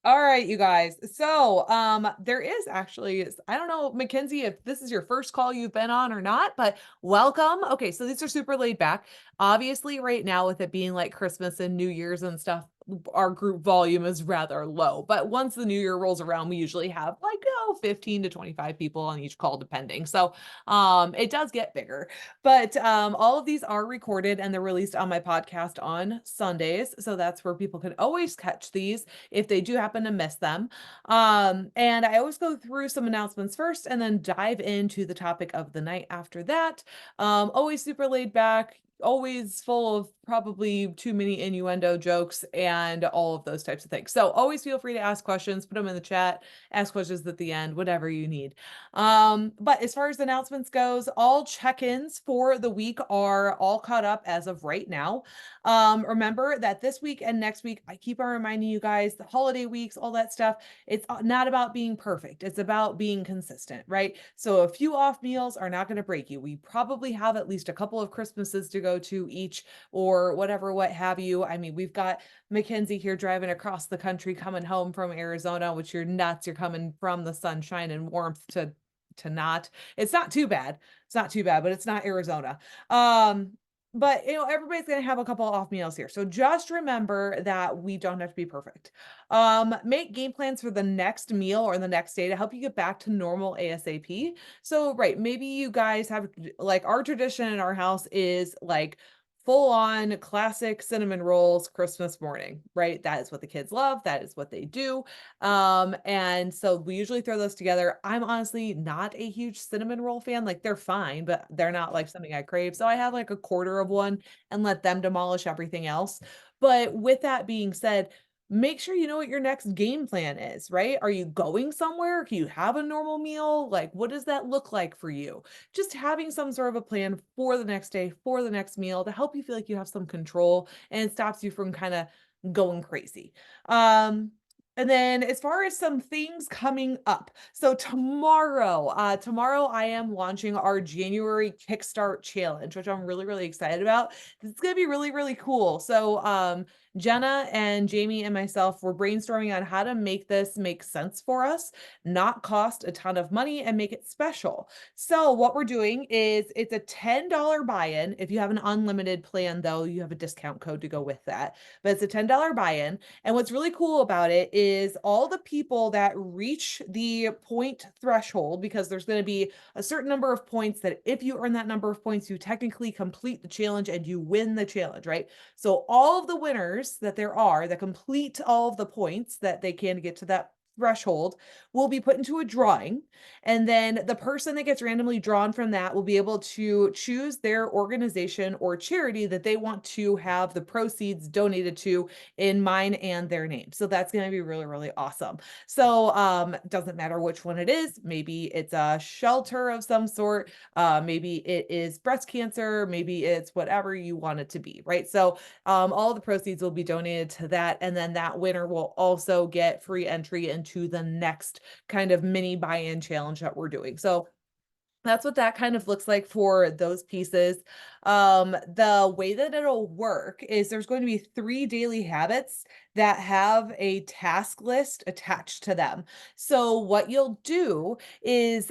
All right, you guys. So, there is actually, I don't know, Mackenzie, if this is your first call you've been on or not, but welcome. Okay, so these are super laid back. Obviously, right now, with it being like Christmas and New Year's and stuff, our group volume is rather low. But once the new year rolls around, we usually have like, 15 to 25 people on each call, depending. So, it does get bigger. But all of these are recorded and they're released on my podcast on Sundays. So that's where people can always catch these if they do happen to miss them. And I always go through some announcements first and then dive into the topic of the night after that. Always super laid back, always full of probably too many innuendo jokes and all of those types of things. So always feel free to ask questions, put them in the chat, ask questions at the end, whatever you need. But as far as announcements goes, all check-ins for the week are all caught up as of right now. Remember that this week and next week, I keep on reminding you guys the holiday weeks, all that stuff. It's not about being perfect. It's about being consistent, right? So a few off meals are not going to break you. We probably have at least a couple of Christmases to go to each or whatever, what have you. I mean, we've got Mackenzie here driving across the country, coming home from Arizona, which you're nuts. You're coming from the sunshine and warmth to not. It's not too bad. It's not too bad, but it's not Arizona. Um, but, everybody's gonna have a couple off meals here. So just remember that we don't have to be perfect. Make game plans for the next meal or the next day to help you get back to normal ASAP. So, right, maybe you guys have like our tradition in our house is like full on classic cinnamon rolls Christmas morning, right? That is what the kids love. That is what they do. And so we usually throw those together. I'm honestly not a huge cinnamon roll fan. Like they're fine, but they're not like something I crave. So I have like a quarter of one and let them demolish everything else. But with that being said, make sure you know what your next game plan is, right? Are you going somewhere? Do you have a normal meal? Like, what does that look like for you? Just having some sort of a plan for the next day, for the next meal to help you feel like you have some control and it stops you from kind of going crazy. Um, and then as far as some things coming up. So tomorrow I am launching our January Kickstart challenge, which I'm really, really excited about. It's gonna be really, really cool. So Jenna and Jamie and myself were brainstorming on how to make this make sense for us, not cost a ton of money and make it special. So what we're doing is it's a $10 buy-in. If you have an unlimited plan though, you have a discount code to go with that. But it's a $10 buy-in. And what's really cool about it is all the people that reach the point threshold, because there's going to be a certain number of points that if you earn that number of points, you technically complete the challenge and you win the challenge, right? So all of the winners that there are that complete all of the points that they can to get to that threshold will be put into a drawing. And then the person that gets randomly drawn from that will be able to choose their organization or charity that they want to have the proceeds donated to in mine and their name. So that's going to be really, really awesome. So doesn't matter which one it is. Maybe it's a shelter of some sort. Maybe it is breast cancer. Maybe it's whatever you want it to be, right? So all the proceeds will be donated to that. And then that winner will also get free entry into the next kind of mini buy-in challenge that we're doing. So that's what that kind of looks like for those pieces. The way that it'll work is there's going to be 3 daily habits that have a task list attached to them. So what you'll do is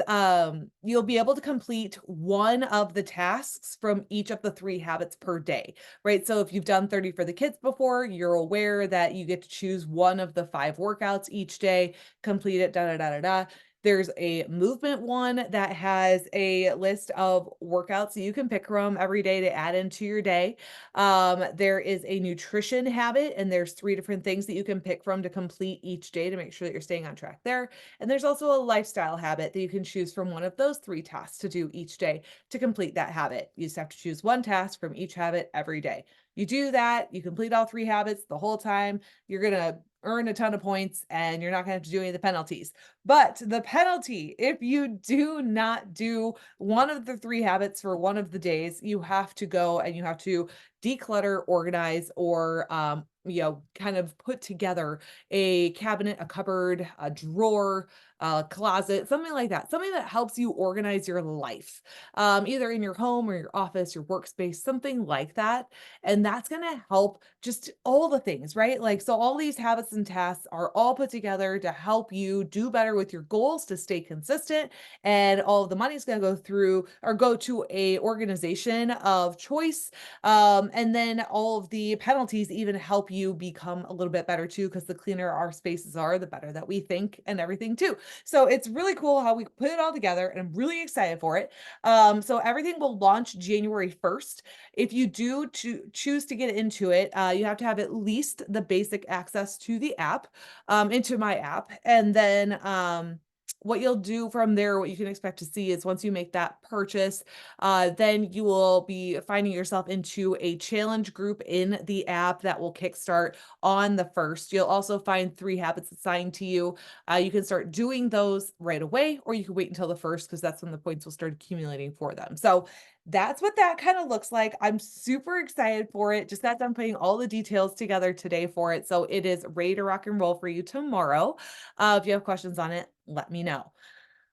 you'll be able to complete one of the tasks from each of the 3 habits per day, right? So if you've done 30 for the kids before, you're aware that you get to choose one of the 5 workouts each day, complete it, da da da da da. There's a movement one that has a list of workouts that you can pick from every day to add into your day. There is a nutrition habit, and there's 3 different things that you can pick from to complete each day to make sure that you're staying on track there. And there's also a lifestyle habit that you can choose from one of those 3 tasks to do each day to complete that habit. You just have to choose one task from each habit every day. You do that, you complete all 3 habits the whole time, you're gonna earn a ton of points and you're not gonna have to do any of the penalties. But the penalty, if you do not do one of the 3 habits for one of the days, you have to go and you have to declutter, organize, or kind of put together a cabinet, a cupboard, a drawer, a closet, something like that. Something that helps you organize your life, either in your home or your office, your workspace, something like that. And that's going to help just all the things, right? Like, so all these habits and tasks are all put together to help you do better with your goals, to stay consistent. And all of the money is going to go through or go to a organization of choice. And then all of the penalties even help you become a little bit better too, because the cleaner our spaces are, the better that we think and everything too. So it's really cool how we put it all together, and I'm really excited for it. So everything will launch January 1st. If you do choose to get into it, you have to have at least the basic access to the app, into my app. And then what you'll do from there, what you can expect to see is once you make that purchase, then you will be finding yourself into a challenge group in the app that will kickstart on the first. You'll also find 3 habits assigned to you. You can start doing those right away, or you can wait until the first because that's when the points will start accumulating for them. So that's what that kind of looks like. I'm super excited for it. Just got done putting all the details together today for it. So it is ready to rock and roll for you tomorrow. If you have questions on it, let me know.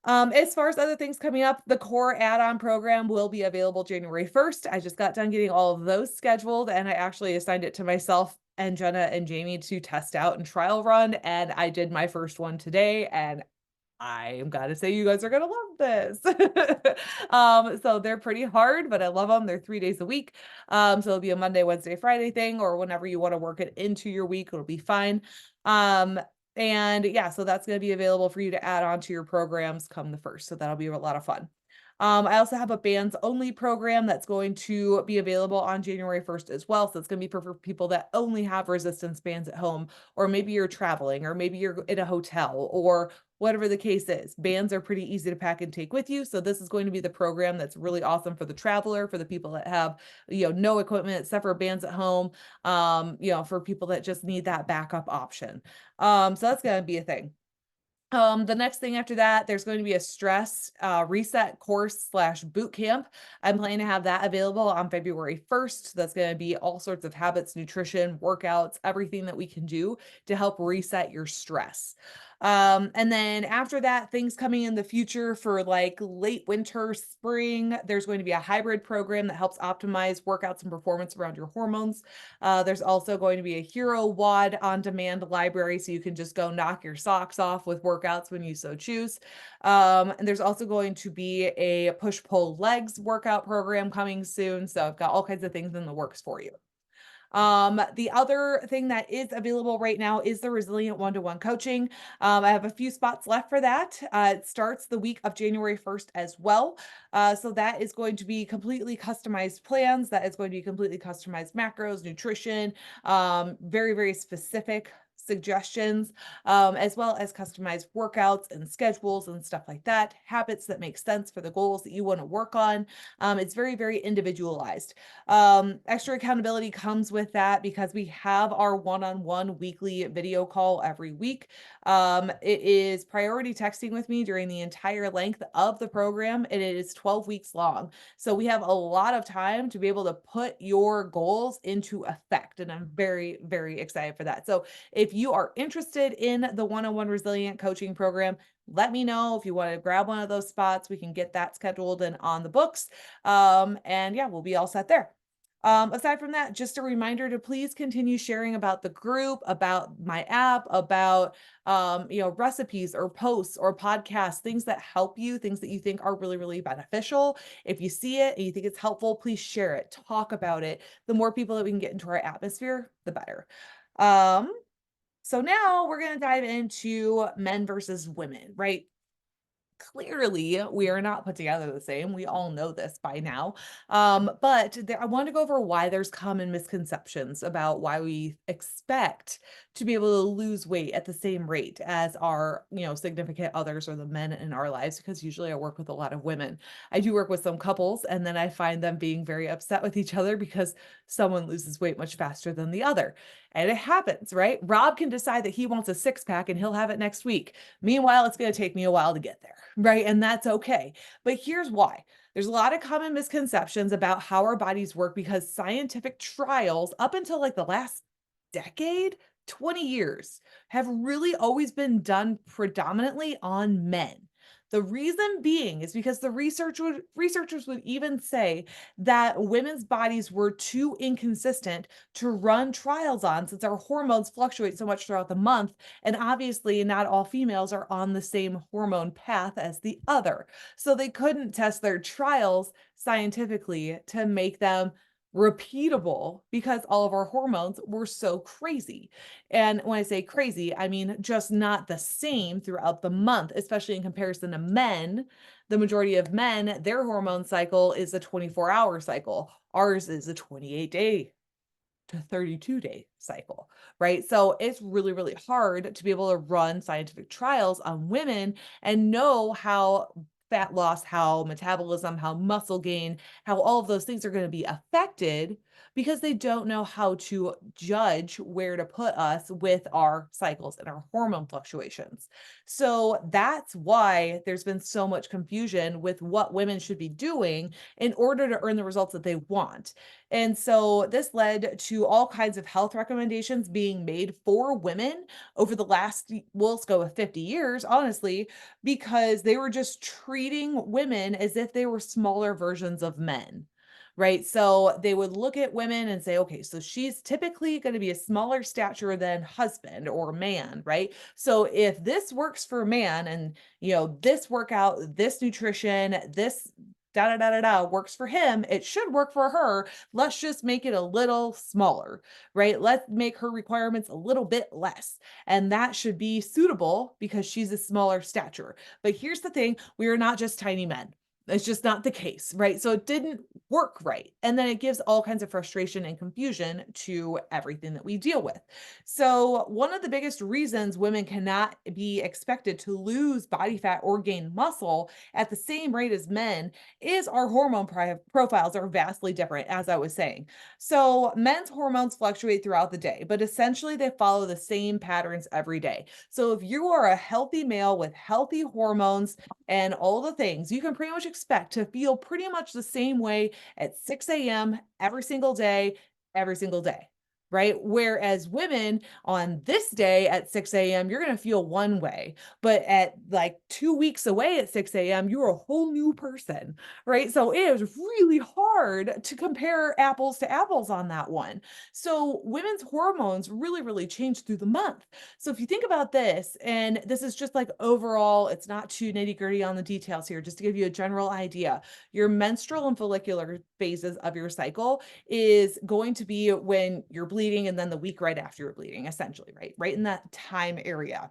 As far as other things coming up, the core add-on program will be available January 1st. I just got done getting all of those scheduled, and I actually assigned it to myself and Jenna and Jamie to test out and trial run. And I did my first one today, and I am gotta say you guys are gonna love this. So they're pretty hard, but I love them. They're 3 days a week. So it'll be a Monday, Wednesday, Friday thing, or whenever you want to work it into your week, it'll be fine. Um, and yeah, so that's gonna be available for you to add on to your programs come the first. So that'll be a lot of fun. I also have a bands only program that's going to be available on January 1st as well. So it's going to be for people that only have resistance bands at home, or maybe you're traveling, or maybe you're in a hotel, or whatever the case is. Bands are pretty easy to pack and take with you. So this is going to be the program that's really awesome for the traveler, for the people that have, no equipment except for bands at home, for people that just need that backup option. So that's going to be a thing. The next thing after that, there's going to be a stress reset course slash boot camp. I'm planning to have that available on February 1st. That's going to be all sorts of habits, nutrition, workouts, everything that we can do to help reset your stress. And then after that, things coming in the future for like late winter, spring, there's going to be a hybrid program that helps optimize workouts and performance around your hormones. There's also going to be a Hero WOD on demand library, so you can just go knock your socks off with workouts when you so choose. And there's also going to be a push pull legs workout program coming soon. So I've got all kinds of things in the works for you. The other thing that is available right now is the Resilient One-to-One coaching. I have a few spots left for that. It starts the week of January 1st as well. So that is going to be completely customized plans. That is going to be completely customized macros, nutrition, very, very specific suggestions, as well as customized workouts and schedules and stuff like that, habits that make sense for the goals that you want to work on. It's very, very individualized. Extra accountability comes with that because we have our one-on-one weekly video call every week. It is priority texting with me during the entire length of the program, and it is 12 weeks long. So we have a lot of time to be able to put your goals into effect, and I'm very, very excited for that. So if you are interested in the one-on-one resilient coaching program, let me know. If you want to grab one of those spots, we can get that scheduled and on the books. And yeah, we'll be all set there. Aside from that, just a reminder to please continue sharing about the group, about my app, about recipes or posts or podcasts, things that help you, things that you think are really, really beneficial. If you see it and you think it's helpful, please share it, talk about it. The more people that we can get into our atmosphere, the better. So now we're going to dive into men versus women, right? Clearly, we are not put together the same. We all know this by now. But I want to go over why there's common misconceptions about why we expect to be able to lose weight at the same rate as our, significant others or the men in our lives, because usually I work with a lot of women. I do work with some couples, and then I find them being very upset with each other because someone loses weight much faster than the other. And it happens, right? Rob can decide that he wants a 6-pack and he'll have it next week. Meanwhile, it's going to take me a while to get there, right? And that's okay. But here's why. There's a lot of common misconceptions about how our bodies work because scientific trials up until like the last decade, 20 years, have really always been done predominantly on men. The reason being is because researchers would even say that women's bodies were too inconsistent to run trials on since our hormones fluctuate so much throughout the month. And obviously, not all females are on the same hormone path as the other. So they couldn't test their trials scientifically to make them repeatable because all of our hormones were so crazy. And when I say crazy, I mean just not the same throughout the month, especially in comparison to men. The majority of men, their hormone cycle is a 24-hour cycle. Ours is a 28-day to 32-day cycle, right? So it's really, really hard to be able to run scientific trials on women and know how fat loss, how metabolism, how muscle gain, how all of those things are going to be affected because they don't know how to judge where to put us with our cycles and our hormone fluctuations. So that's why there's been so much confusion with what women should be doing in order to earn the results that they want. And so this led to all kinds of health recommendations being made for women over the last, well, let's go with 50 years, honestly, because they were just treating women as if they were smaller versions of men. Right. So they would look at women and say, okay, so she's typically going to be a smaller stature than husband or man. Right. So if this works for man and, this workout, this nutrition, this da da da da da works for him, it should work for her. Let's just make it a little smaller, right? Let's make her requirements a little bit less. And that should be suitable because she's a smaller stature. But here's the thing, we are not just tiny men. It's just not the case, right? So it didn't work right. And then it gives all kinds of frustration and confusion to everything that we deal with. So, one of the biggest reasons women cannot be expected to lose body fat or gain muscle at the same rate as men is our hormone profiles are vastly different, as I was saying. So, men's hormones fluctuate throughout the day, but essentially they follow the same patterns every day. So, if you are a healthy male with healthy hormones and all the things, you can pretty much expect to feel pretty much the same way at 6 a.m. Every single day. Right. Whereas women on this day at 6 a.m., you're going to feel one way. But at like 2 weeks away at 6 a.m., you're a whole new person, right? So it is really hard to compare apples to apples on that one. So women's hormones really, really change through the month. So if you think about this, and this is just like overall, it's not too nitty gritty on the details here, just to give you a general idea. Your menstrual and follicular phases of your cycle is going to be when you're bleeding and then the week right after you're bleeding, essentially, right? Right in that time area.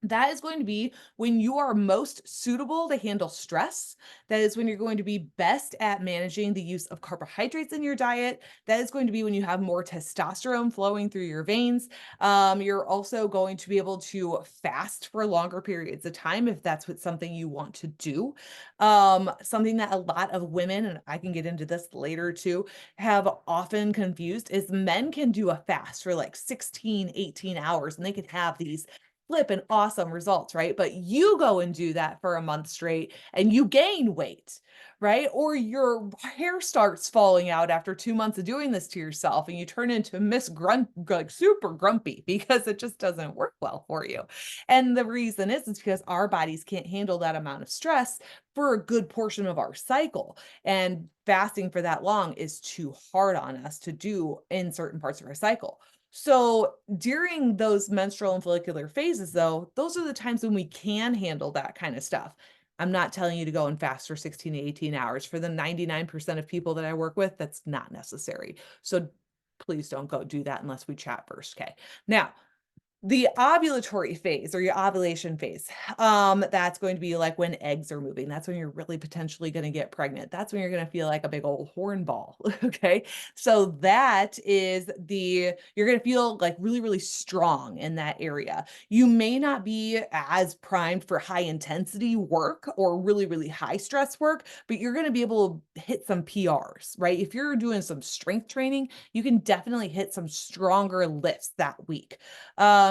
That is going to be when you are most suitable to handle stress. That is when you're going to be best at managing the use of carbohydrates in your diet. That is going to be when you have more testosterone flowing through your veins. You're also going to be able to fast for longer periods of time if that's what something you want to do. Something that a lot of women, and I can get into this later too, have often confused is men can do a fast for like 16, 18 hours and they can have these flip and awesome results, right? But you go and do that for a month straight and you gain weight, right? Or your hair starts falling out after 2 months of doing this to yourself and you turn into Miss Grunt, like super grumpy because it just doesn't work well for you. And the reason is because our bodies can't handle that amount of stress for a good portion of our cycle. And fasting for that long is too hard on us to do in certain parts of our cycle. So during those menstrual and follicular phases, though, those are the times when we can handle that kind of stuff. I'm not telling you to go and fast for 16 to 18 hours. For the 99% of people that I work with, that's not necessary. So please don't go do that unless we chat first. Okay. Now, the ovulatory phase or your ovulation phase, that's going to be like when eggs are moving. That's when you're really potentially going to get pregnant. That's when you're going to feel like a big old horn ball. Okay. So you're going to feel like really, really strong in that area. You may not be as primed for high intensity work or really, really high stress work, but you're going to be able to hit some PRs, right? If you're doing some strength training, you can definitely hit some stronger lifts that week.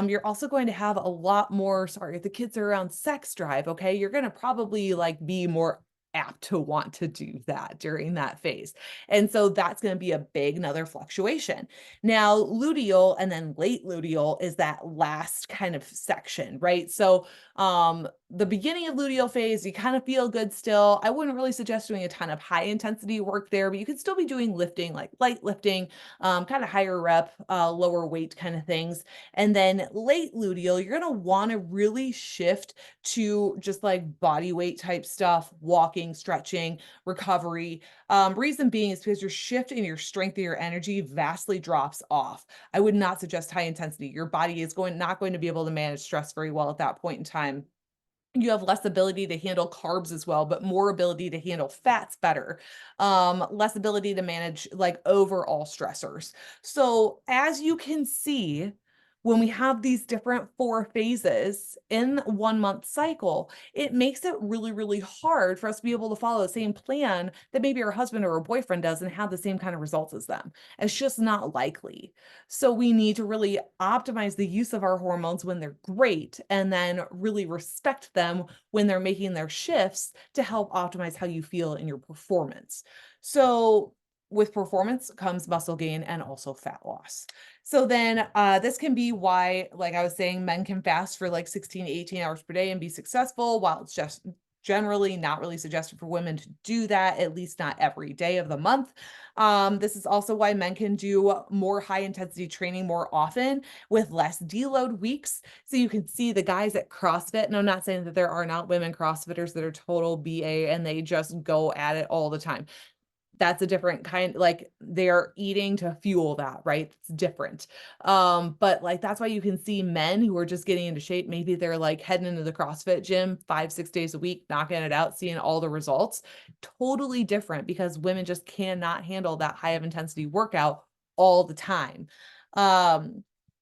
You're also going to have a lot more, sorry, if the kids are around sex drive, okay, you're going to probably like be more apt to want to do that during that phase. And so that's going to be a big another fluctuation. Now, luteal and then late luteal is that last kind of section, right? So the beginning of luteal phase, you kind of feel good still. I wouldn't really suggest doing a ton of high intensity work there, but you could still be doing lifting, like light lifting, kind of higher rep, lower weight kind of things. And then late luteal, you're going to want to really shift to just like body weight type stuff, walking, stretching, recovery. Reason being is because your shift in your strength and your energy vastly drops off. I would not suggest high intensity. Your body is not going to be able to manage stress very well at that point in time. You have less ability to handle carbs as well, but more ability to handle fats better. Less ability to manage like overall stressors. So as you can see, when we have these different 4 phases in 1 month cycle, it makes it really, really hard for us to be able to follow the same plan that maybe our husband or a boyfriend does and have the same kind of results as them. It's just not likely. So we need to really optimize the use of our hormones when they're great and then really respect them when they're making their shifts to help optimize how you feel in your performance. So with performance comes muscle gain and also fat loss. So then this can be why, like I was saying, men can fast for like 16 to 18 hours per day and be successful, while it's just generally not really suggested for women to do that, at least not every day of the month. This is also why men can do more high intensity training more often with less deload weeks. So you can see the guys at CrossFit, and I'm not saying that there are not women CrossFitters that are total BA and they just go at it all the time. That's a different kind, like they're eating to fuel that, right? It's different. But like that's why you can see men who are just getting into shape. Maybe they're like heading into the CrossFit gym 5, 6 days a week, knocking it out, seeing all the results. Totally different because women just cannot handle that high of intensity workout all the time.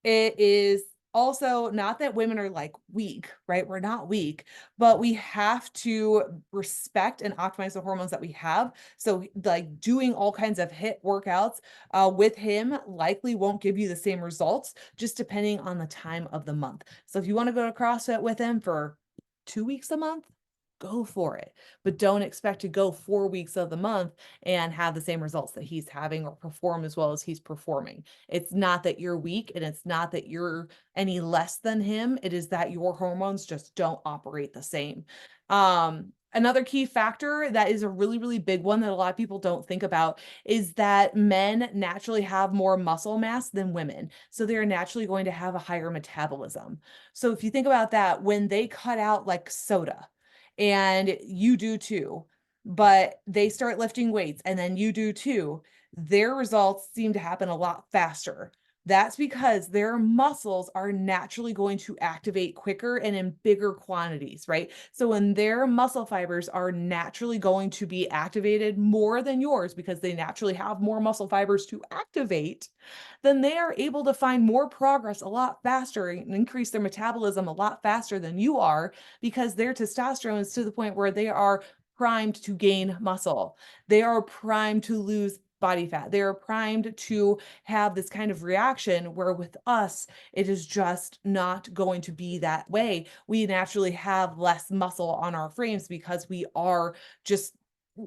It is also not that women are like weak, right? We're not weak, but we have to respect and optimize the hormones that we have. So like doing all kinds of hit workouts with him likely won't give you the same results, just depending on the time of the month. So if you want to go to CrossFit with him for 2 weeks a month, go for it. But don't expect to go 4 weeks of the month and have the same results that he's having or perform as well as he's performing. It's not that you're weak and it's not that you're any less than him. It is that your hormones just don't operate the same. Another key factor that is a really, really big one that a lot of people don't think about is that men naturally have more muscle mass than women. So they're naturally going to have a higher metabolism. So if you think about that, when they cut out like soda, and you do too, but they start lifting weights and then you do too, their results seem to happen a lot faster. That's because their muscles are naturally going to activate quicker and in bigger quantities, right? So when their muscle fibers are naturally going to be activated more than yours because they naturally have more muscle fibers to activate, then they are able to find more progress a lot faster and increase their metabolism a lot faster than you are because their testosterone is to the point where they are primed to gain muscle. They are primed to lose body fat. They are primed to have this kind of reaction where with us, it is just not going to be that way. We naturally have less muscle on our frames because we are just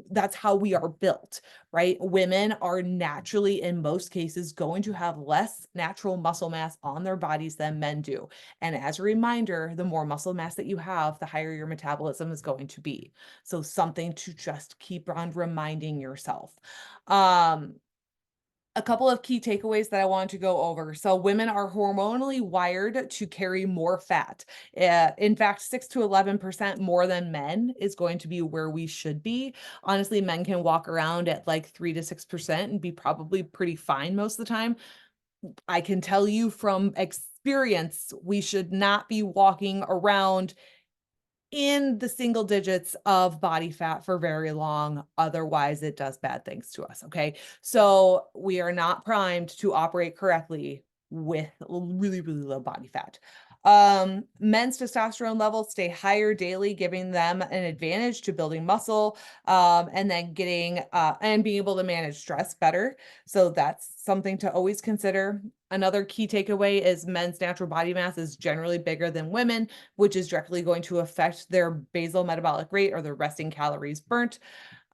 that's how we are built, right? Women are naturally, in most cases, going to have less natural muscle mass on their bodies than men do. And as a reminder, the more muscle mass that you have, the higher your metabolism is going to be. So something to just keep on reminding yourself. Um, a couple of key takeaways that I want to go over. So women are hormonally wired to carry more fat. In fact, 6 to 11% more than men is going to be where we should be. Honestly, men can walk around at like 3 to 6% and be probably pretty fine most of the time. I can tell you from experience, we should not be walking around in the single digits of body fat for very long. Otherwise, it does bad things to us. Okay. So we are not primed to operate correctly with really, really low body fat. Men's testosterone levels stay higher daily, giving them an advantage to building muscle, and then getting and being able to manage stress better. So that's something to always consider. Another key takeaway is men's natural body mass is generally bigger than women, which is directly going to affect their basal metabolic rate or their resting calories burnt.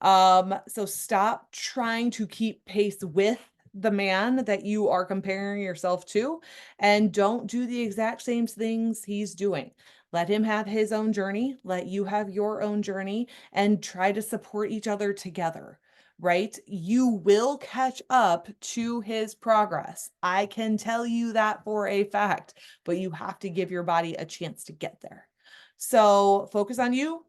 So stop trying to keep pace with the man that you are comparing yourself to, and don't do the exact same things he's doing. Let him have his own journey, let you have your own journey, and try to support each other together, right? You will catch up to his progress. I can tell you that for a fact, but you have to give your body a chance to get there. So focus on you,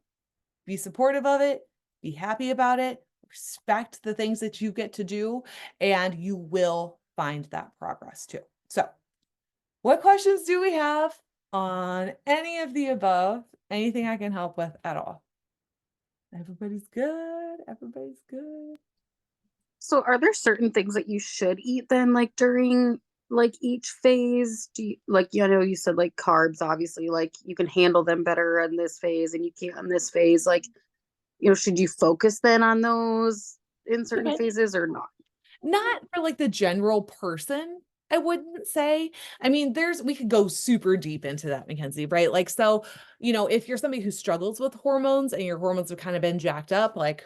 be supportive of it, be happy about it, respect the things that you get to do, and you will find that progress too. So, what questions do we have on any of the above? Anything I can help with at all? Everybody's good. Everybody's good. So are there certain things that you should eat then, like during like each phase? Do you like, you know, you said like carbs, obviously, like you can handle them better in this phase and you can't in this phase. Like, you know, should you focus then on those in certain Depends. phases or not? Not for like the general person, I wouldn't say. I mean, we could go super deep into that, Mackenzie, right? Like, so, if you're somebody who struggles with hormones and your hormones have kind of been jacked up, like,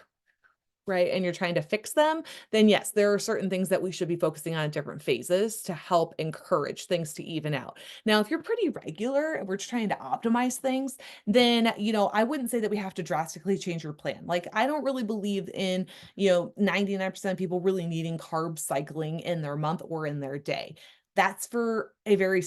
right, and you're trying to fix them, then yes, there are certain things that we should be focusing on at different phases to help encourage things to even out. Now, if you're pretty regular and we're trying to optimize things, then, I wouldn't say that we have to drastically change your plan. Like, I don't really believe in, 99% of people really needing carb cycling in their month or in their day. That's for a very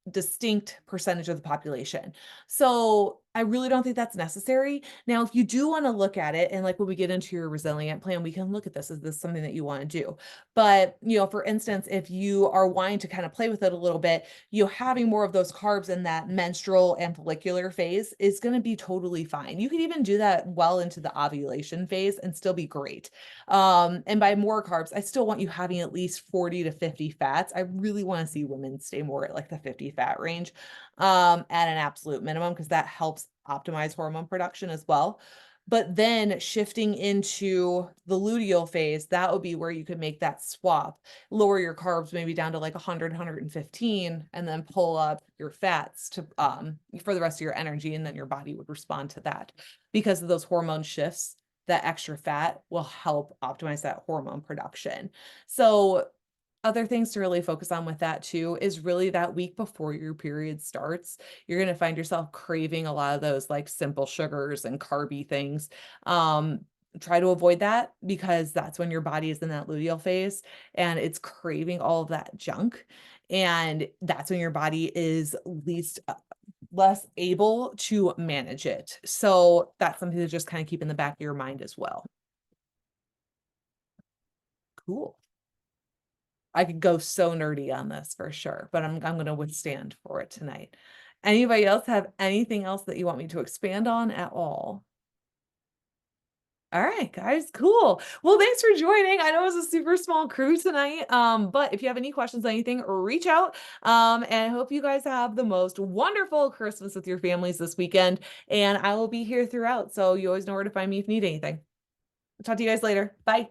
distinct percentage of the population. So I really don't think that's necessary. Now, if you do want to look at it, and like when we get into your resilient plan, we can look at this. Is this something that you want to do? But, for instance, if you are wanting to kind of play with it a little bit, having more of those carbs in that menstrual and follicular phase is going to be totally fine. You could even do that well into the ovulation phase and still be great. And by more carbs, I still want you having at least 40 to 50 fats. I really want to see women stay more at like the 50 fat range at an absolute minimum, because that helps optimize hormone production as well. But then shifting into the luteal phase, that would be where you could make that swap, lower your carbs maybe down to like 100, 115, and then pull up your fats to for the rest of your energy, and then your body would respond to that. Because of those hormone shifts, that extra fat will help optimize that hormone production. So other things to really focus on with that too is really that week before your period starts, you're going to find yourself craving a lot of those like simple sugars and carby things. Um, Try to avoid that, because that's when your body is in that luteal phase and it's craving all of that junk. And that's when your body is less able to manage it. So that's something to just kind of keep in the back of your mind as well. Cool. I could go so nerdy on this for sure, but I'm gonna withstand for it tonight. Anybody else have anything else that you want me to expand on at all? All right, guys, cool. Well, thanks for joining. I know it was a super small crew tonight, but if you have any questions, anything, reach out. And I hope you guys have the most wonderful Christmas with your families this weekend. And I will be here throughout, so you always know where to find me if you need anything. Talk to you guys later. Bye.